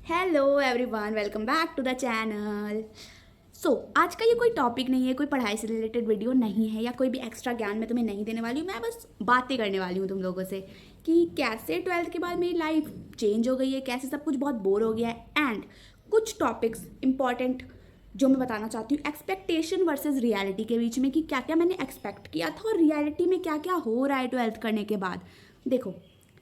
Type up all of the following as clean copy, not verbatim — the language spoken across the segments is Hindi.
Hello everyone, welcome back to the channel. आज का ये कोई टॉपिक नहीं है, कोई पढ़ाई से रिलेटेड वीडियो नहीं है या कोई भी एक्स्ट्रा ज्ञान मैं तुम्हें नहीं देने वाली हूँ। मैं बस बातें करने वाली हूँ तुम लोगों से कि कैसे ट्वेल्थ के बाद मेरी लाइफ चेंज हो गई है, कैसे सब कुछ बहुत बोर हो गया है एंड कुछ टॉपिक्स इंपॉर्टेंट जो मैं बताना चाहती हूँ एक्सपेक्टेशन वर्सेस रियलिटी के बीच में, कि क्या क्या मैंने एक्सपेक्ट किया था और रियलिटी में क्या क्या हो रहा है ट्वेल्थ करने के बाद। देखो,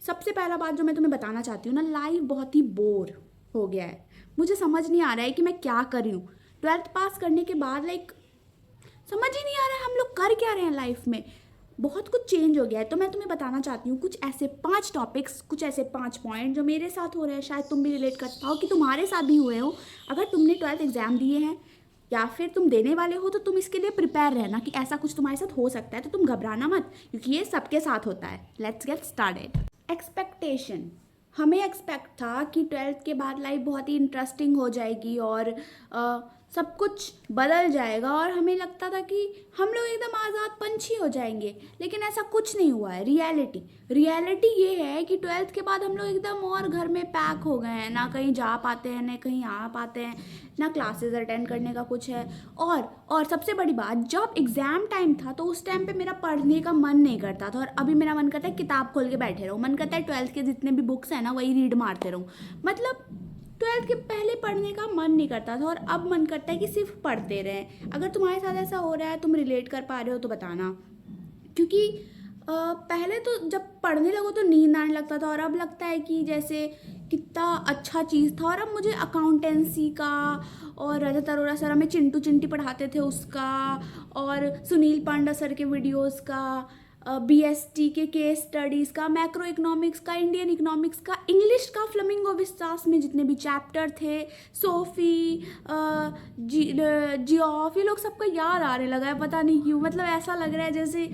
सबसे पहला बात जो मैं तुम्हें बताना चाहती हूँ ना, लाइफ बहुत ही बोर हो गया है। मुझे समझ नहीं आ रहा है कि मैं क्या कर रही हूँ ट्वेल्थ पास करने के बाद। समझ ही नहीं आ रहा है हम लोग कर क्या रहे हैं लाइफ में। बहुत कुछ चेंज हो गया है। तो मैं तुम्हें बताना चाहती हूँ कुछ ऐसे 5 टॉपिक्स, कुछ ऐसे 5 पॉइंट जो मेरे साथ हो रहे हैं, शायद तुम भी रिलेट कर पाओ कि तुम्हारे साथ भी हुए हो। अगर तुमने ट्वेल्थ एग्जाम दिए हैं या फिर तुम देने वाले हो तो तुम इसके लिए प्रिपेयर रहना कि ऐसा कुछ तुम्हारे साथ हो सकता है। तो तुम घबराना मत, क्योंकि ये सबके साथ होता है। Let's get started. एक्सपेक्टेशन। हमें एक्सपेक्ट था कि ट्वेल्थ के बाद लाइफ बहुत ही इंटरेस्टिंग हो जाएगी और सब कुछ बदल जाएगा, और हमें लगता था कि हम लोग एकदम आज़ाद पंछी हो जाएंगे। लेकिन ऐसा कुछ नहीं हुआ है। रियलिटी ये है कि ट्वेल्थ के बाद हम लोग एकदम और घर में पैक हो गए हैं, ना कहीं जा पाते हैं, ना कहीं आ पाते हैं, ना क्लासेस अटेंड करने का कुछ है। और सबसे बड़ी बात, जब एग्ज़ाम टाइम था तो उस टाइम पे मेरा पढ़ने का मन नहीं करता था, और अभी मेरा मन करता है किताब खोल के बैठे रहो। मन करता है ट्वेल्थ के जितने भी बुक्स हैं ना वही रीड मारते रहूँ। मतलब ट्वेल्थ के पहले पढ़ने का मन नहीं करता था, और अब मन करता है कि सिर्फ पढ़ते रहें। अगर तुम्हारे साथ ऐसा हो रहा है, तुम रिलेट कर पा रहे हो तो बताना। क्योंकि पहले तो जब पढ़ने लगो तो नींद आने लगता था, और अब लगता है कि जैसे कितना अच्छा चीज़ था। और अब मुझे अकाउंटेंसी का और रजत अरोड़ा सर हमें चिंटू चिंटी पढ़ाते थे उसका, और सुनील पांडा सर के वीडियोस का, बीएसटी के केस स्टडीज़ का, मैक्रो इकोनॉमिक्स का, इंडियन इकोनॉमिक्स का, इंग्लिश का फ्लेमिंगो विस्तास में जितने भी चैप्टर थे, सोफ़ी, जियोफ, ये लोग सबका याद आने लगा है, पता नहीं क्यों। मतलब ऐसा लग रहा है जैसे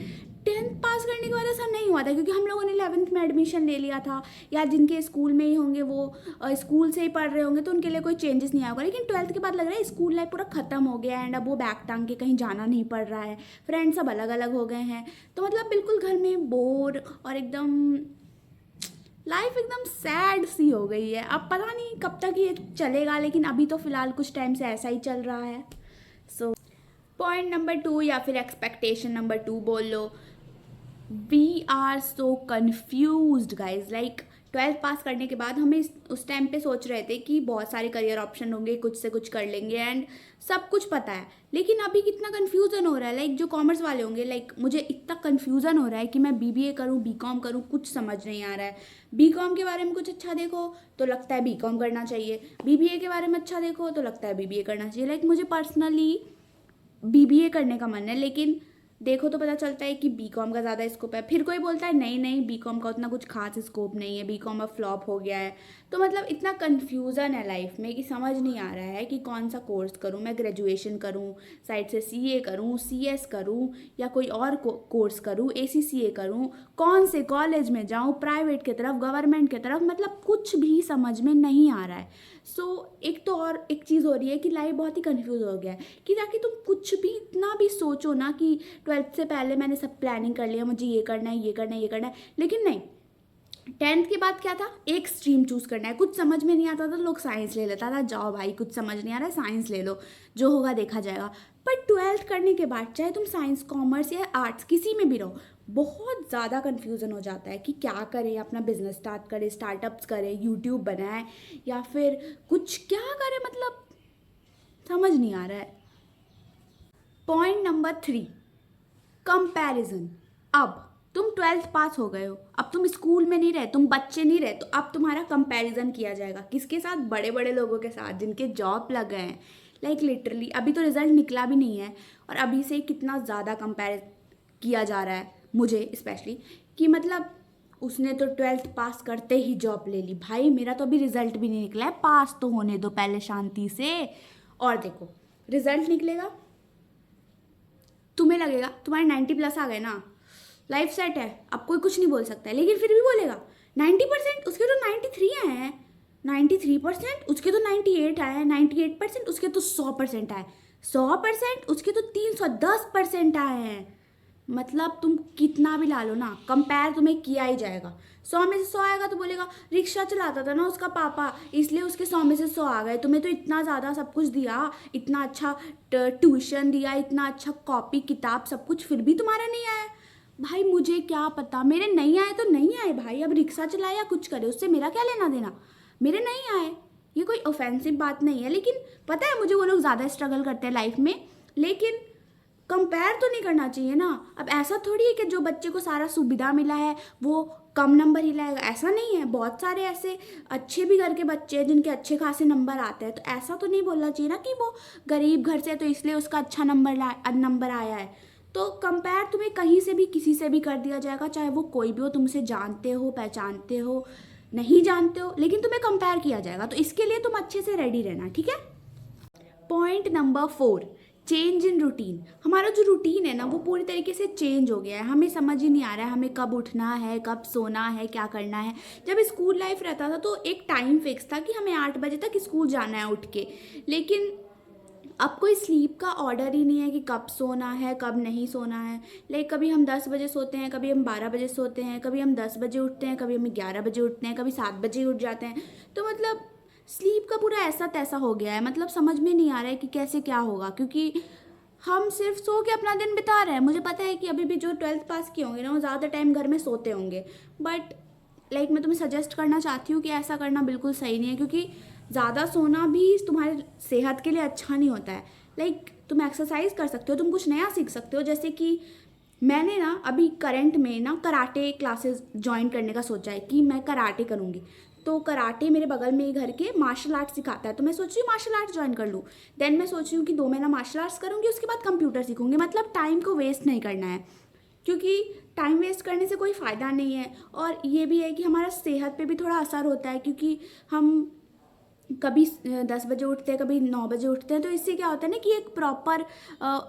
टेंथ पास करने के बाद ऐसा नहीं हुआ था, क्योंकि हम लोगों ने 11th में एडमिशन ले लिया था, या जिनके स्कूल में ही होंगे वो स्कूल से ही पढ़ रहे होंगे तो उनके लिए कोई चेंजेस नहीं आया होगा। लेकिन ट्वेल्थ के बाद लग रहा है स्कूल लाइफ पूरा खत्म हो गया है, एंड अब वो बैग टांग के कहीं जाना नहीं पड़ रहा है, फ्रेंड्स सब अलग अलग हो गए हैं। तो मतलब बिल्कुल घर में बोर और एकदम लाइफ एकदम सैड सी हो गई है। अब पता नहीं कब तक ये चलेगा, लेकिन अभी तो फिलहाल कुछ टाइम से ऐसा ही चल रहा है। पॉइंट नंबर 2 या फिर एक्सपेक्टेशन नंबर 2 बोल लो, we are so confuse guys. Twelfth pass करने के बाद हमें उस टाइम पे सोच रहे थे कि बहुत सारे करियर ऑप्शन होंगे, कुछ से कुछ कर लेंगे एंड सब कुछ पता है। लेकिन अभी कितना कन्फ्यूज़न हो रहा है। जो कॉमर्स वाले होंगे, मुझे इतना कन्फ्यूज़न हो रहा है कि मैं बीबीए करूँ, बीकॉम करूँ, कुछ समझ नहीं आ रहा है। बीकॉम के बारे में कुछ अच्छा देखो तो लगता है बीकॉम करना चाहिए, बीबीए के बारे में अच्छा देखो तो लगता है बीबीए करना चाहिए। मुझे पर्सनली बीबीए करने का मन है, लेकिन देखो तो पता चलता है कि बीकॉम का ज़्यादा स्कोप है। फिर कोई बोलता है नहीं नहीं, बीकॉम का उतना कुछ खास स्कोप नहीं है, बीकॉम अब फ्लॉप हो गया है। तो मतलब इतना कन्फ्यूज़न है लाइफ में कि समझ नहीं आ रहा है कि कौन सा कोर्स करूँ। मैं ग्रेजुएशन करूँ, साइड से सीए करूँ, सीएस करूँ, या कोई और कोर्स करूँ, एसीसीए करूँ, कौन से कॉलेज में जाऊँ, प्राइवेट की तरफ, गवर्नमेंट की तरफ, मतलब कुछ भी समझ में नहीं आ रहा है। एक तो और एक चीज़ हो रही है कि लाइफ बहुत ही कंफ्यूज हो गया है, कि ताकि तुम कुछ भी इतना भी सोचो ना कि ट्वेल्थ से पहले मैंने सब प्लानिंग कर लिया, मुझे ये करना है, ये करना है, ये करना है, लेकिन नहीं। टेंथ के बाद क्या था, एक स्ट्रीम चूज करना है। कुछ समझ में नहीं आता था, लोग साइंस ले लेता था, जाओ भाई कुछ समझ नहीं आ रहा है साइंस ले लो, जो होगा देखा जाएगा। पर ट्वेल्थ करने के बाद चाहे तुम साइंस, कॉमर्स या आर्ट्स किसी में भी रहो, बहुत ज़्यादा कन्फ्यूज़न हो जाता है कि क्या करें। अपना बिजनेस स्टार्ट करें, स्टार्टअप्स करें, यूट्यूब बनाएं, या फिर कुछ क्या करें, मतलब समझ नहीं आ रहा है। Point number 3, comparison. अब तुम ट्वेल्थ पास हो गए हो, अब तुम स्कूल में नहीं रहे, तुम बच्चे नहीं रहे, तो अब तुम्हारा कंपैरिजन किया जाएगा किसके साथ? बड़े बड़े लोगों के साथ जिनके जॉब लग गए हैं। लिटरली अभी तो रिजल्ट निकला भी नहीं है, और अभी से कितना ज़्यादा कंपेयर किया जा रहा है मुझे स्पेशली, कि मतलब उसने तो ट्वेल्थ पास करते ही जॉब ले ली। भाई मेरा तो अभी रिजल्ट भी नहीं निकला है, पास तो होने दो पहले शांति से। और देखो, रिजल्ट निकलेगा, तुम्हें लगेगा तुम्हारे 90+ आ गए ना, लाइफ सेट है, अब कोई कुछ नहीं बोल सकता है। लेकिन फिर भी बोलेगा 90%, उसके तो 93 आए हैं, 93% उसके तो 98 आए हैं, 98% उसके तो 100% आए, 100% उसके तो 310% आए हैं। मतलब तुम कितना भी ला लो ना, कंपेयर तुम्हें किया ही जाएगा। 100 में से 100 आएगा तो बोलेगा रिक्शा चलाता था ना उसका पापा, इसलिए उसके 100 में से 100 आ गए। तुम्हें तो इतना ज़्यादा सब कुछ दिया, इतना अच्छा ट्यूशन दिया, इतना अच्छा कॉपी किताब सब कुछ, फिर भी तुम्हारा नहीं आया। भाई मुझे क्या पता, मेरे नहीं आए तो नहीं आए भाई, अब रिक्शा चलाए या कुछ करे उससे मेरा क्या लेना देना, मेरे नहीं आए। ये कोई ऑफेंसिव बात नहीं है, लेकिन पता है मुझे वो लोग ज़्यादा स्ट्रगल करते हैं लाइफ में, लेकिन कंपेयर तो नहीं करना चाहिए ना। अब ऐसा थोड़ी है कि जो बच्चे को सारा सुविधा मिला है वो कम नंबर ही लाएगा, ऐसा नहीं है। बहुत सारे ऐसे अच्छे भी घर के बच्चे हैं जिनके अच्छे खासे नंबर आते हैं, तो ऐसा तो नहीं बोलना चाहिए ना कि वो गरीब घर से है तो इसलिए उसका अच्छा नंबर आया है। तो कंपेयर तुम्हें कहीं से भी किसी से भी कर दिया जाएगा, चाहे वो कोई भी हो, तुमसे जानते हो पहचानते हो नहीं जानते हो, लेकिन तुम्हें कंपेयर किया जाएगा। तो इसके लिए तुम अच्छे से रेडी रहना, ठीक है। Point number 4, change in routine. हमारा जो रूटीन है ना वो पूरी तरीके से चेंज हो गया है, हमें समझ ही नहीं आ रहा है हमें कब उठना है, कब सोना है, क्या करना है। जब स्कूल लाइफ रहता था तो एक टाइम फिक्स था कि हमें 8 बजे तक स्कूल जाना है उठ के, लेकिन अब कोई स्लीप का ऑर्डर ही नहीं है कि कब सोना है कब नहीं सोना है। लाइक कभी हम 10 बजे सोते हैं, कभी हम 12 बजे सोते हैं, कभी हम 10 बजे उठते हैं, कभी हम 11 बजे उठते हैं, कभी 7 बजे उठ जाते हैं। तो मतलब स्लीप का पूरा ऐसा तैसा हो गया है, मतलब समझ में नहीं आ रहा है कि कैसे क्या होगा, क्योंकि हम सिर्फ सो के अपना दिन बिता रहे हैं। मुझे पता है कि अभी भी जो 12th पास किए होंगे ना वो ज़्यादा टाइम घर में सोते होंगे, बट लाइक मैं तुम्हें सजेस्ट करना चाहती हूँ कि ऐसा करना बिल्कुल सही नहीं है, क्योंकि ज़्यादा सोना भी तुम्हारे सेहत के लिए अच्छा नहीं होता है। लाइक तुम एक्सरसाइज कर सकते हो, तुम कुछ नया सीख सकते हो, जैसे कि मैंने ना अभी करंट में ना कराटे क्लासेस ज्वाइन करने का सोचा है कि मैं कराटे करूँगी। तो कराटे मेरे बगल में ही घर के मार्शल आर्ट सिखाता है, तो मैं सोच रही हूँ मार्शल आर्ट ज्वाइन कर लूँ। देन मैं सोच रही हूँ कि 2 महीना मार्शल आर्ट्स करूँगी, उसके बाद कंप्यूटर सीखूँगी। मतलब टाइम को वेस्ट नहीं करना है, क्योंकि टाइम वेस्ट करने से कोई फ़ायदा नहीं है। और ये भी है कि हमारा सेहत पे भी थोड़ा असर होता है, क्योंकि हम कभी 10 बजे उठते हैं, कभी 9 बजे उठते हैं, तो इससे क्या होता है ना कि एक प्रॉपर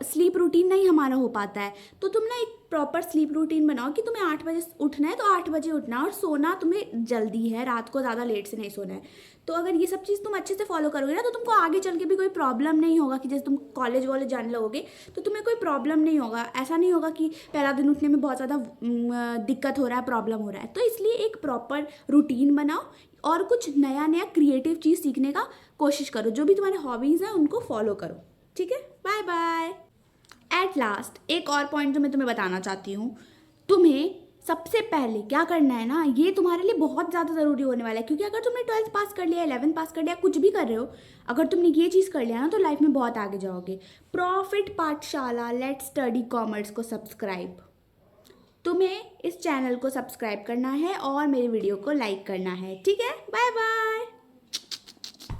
स्लीप रूटीन नहीं हमारा हो पाता है। तो तुम ना एक प्रॉपर स्लीप रूटीन बनाओ कि तुम्हें 8 बजे उठना है तो 8 बजे उठना है, और सोना तुम्हें जल्दी है, रात को ज़्यादा लेट से नहीं सोना है। तो अगर ये सब चीज़ तुम अच्छे से फॉलो करोगे ना तो तुमको आगे चल के भी कोई प्रॉब्लम नहीं होगा, कि जैसे तुम कॉलेज वॉलेज जाने लगोगे तो तुम्हें कोई प्रॉब्लम नहीं होगा। ऐसा नहीं होगा कि पहला दिन उठने में बहुत ज़्यादा दिक्कत हो रहा है, प्रॉब्लम हो रहा है। तो इसलिए एक प्रॉपर रूटीन बनाओ और कुछ नया नया क्रिएटिव चीज़ सीखने का कोशिश करो, जो भी तुम्हारे हॉबीज़ हैं उनको फॉलो करो, ठीक है। Bye bye. एट लास्ट एक और पॉइंट जो मैं तुम्हें बताना चाहती हूँ, तुम्हें सबसे पहले क्या करना है ना, ये तुम्हारे लिए बहुत ज़्यादा ज़रूरी होने वाला है, क्योंकि अगर तुमने 12th पास कर लिया, 11th पास कर लिया, कुछ भी कर रहे हो, अगर तुमने ये चीज़ कर लिया ना तो लाइफ में बहुत आगे जाओगे। प्रॉफिट पाठशाला लेट्स स्टडी कॉमर्स को सब्सक्राइब, तुम्हें इस चैनल को सब्सक्राइब करना है और मेरे वीडियो को लाइक करना है, ठीक है। Bye bye.